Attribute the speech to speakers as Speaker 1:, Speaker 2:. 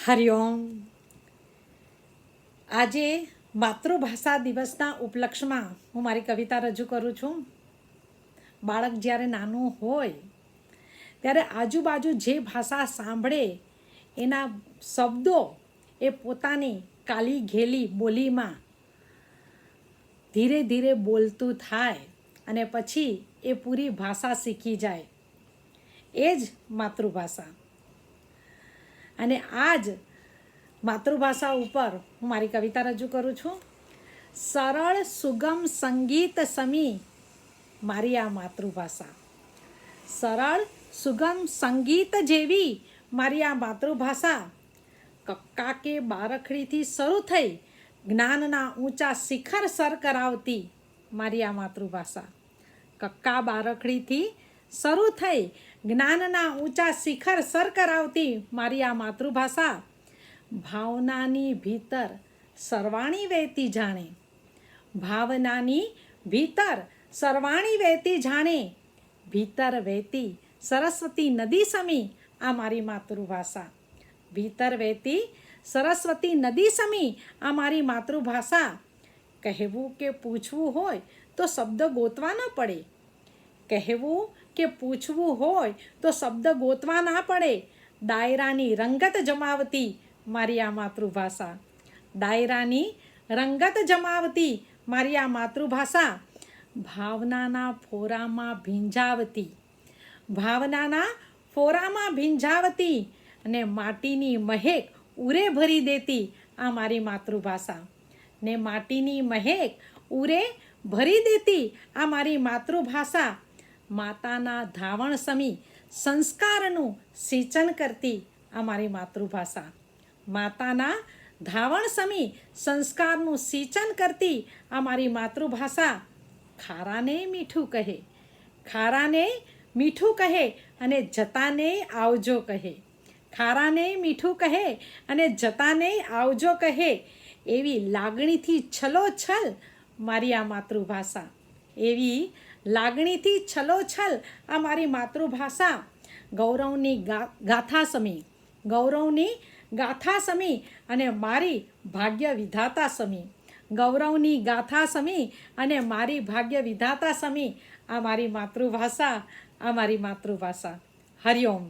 Speaker 1: હરિઓમ. આજે માતૃભાષા દિવસના ઉપલક્ષમાં હું મારી કવિતા રજૂ કરું છું. બાળક જ્યારે નાનું હોય ત્યારે આજુબાજુ જે ભાષા સાંભળે એના શબ્દો એ પોતાની કાલી ઘેલી બોલીમાં ધીરે ધીરે બોલતું થાય અને પછી એ પૂરી ભાષા શીખી જાય. એ જ માતૃભાષા. અને આ જ માતૃભાષા ઉપર હું મારી કવિતા રજૂ કરું છું. સરળ સુગમ સંગીત સમી મારી આ માતૃભાષા. સરળ સુગમ સંગીત જેવી મારી આ માતૃભાષા. કક્કા કે બારખડીથી શરૂ થઈ જ્ઞાનના ઊંચા શિખર સર કરાવતી મારી આ માતૃભાષા. કક્કા બારખડીથી શરૂ થઈ જ્ઞાનના ઊંચા શિખર સર કરાવતી મારી આ માતૃભાષા. ભાવનાની ભીતર સરવાણી વહેતી જાણે. ભાવનાની ભીતર સરવાણી વહેતી જાણે. ભીતર વહેતી સરસ્વતી નદી સમી આ મારી માતૃભાષા. ભીતર વહેતી સરસ્વતી નદી સમી આ મારી માતૃભાષા. કહેવું કે પૂછવું હોય તો શબ્દ ગોતવા ન પડે. કહેવું કે પૂછવું હોય તો શબ્દ ગોતવા ના પડે. ડાયરાની રંગત જમાવતી મારી આ માતૃભાષા. ડાયરાની રંગત જમાવતી મારી આ માતૃભાષા. ભાવનાના ફોરામાં ભીંજાવતી. ભાવનાના ફોરામાં ભીંજાવતી અને માટીની મહેક ઉરે ભરી દેતી આ મારી માતૃભાષા. ને માટીની મહેક ઉરે ભરી દેતી આ મારી માતૃભાષા. માતાના ધાવણ સમી સંસ્કારનું સિંચન કરતી આ મારી માતૃભાષા. માતાના ધાવણ સમી સંસ્કારનું સિંચન કરતી આ મારી માતૃભાષા. ખારાને મીઠું કહે. ખારાને મીઠું કહે અને જતાને આવજો કહે. ખારાને મીઠું કહે અને જતાને આવજો કહે. એવી લાગણીથી છલોછલ મારી આ માતૃભાષા. એવી લાગણીથી છલોછલ આ મારી માતૃભાષા. ગૌરવની ગાથા સમી. ગૌરવની ગાથા સમી અને મારી ભાગ્ય વિધાતા સમી. ગૌરવની ગાથા સમી અને મારી ભાગ્ય વિધાતા સમી આ મારી માતૃભાષા. આ મારી માતૃભાષા. હરિઓમ.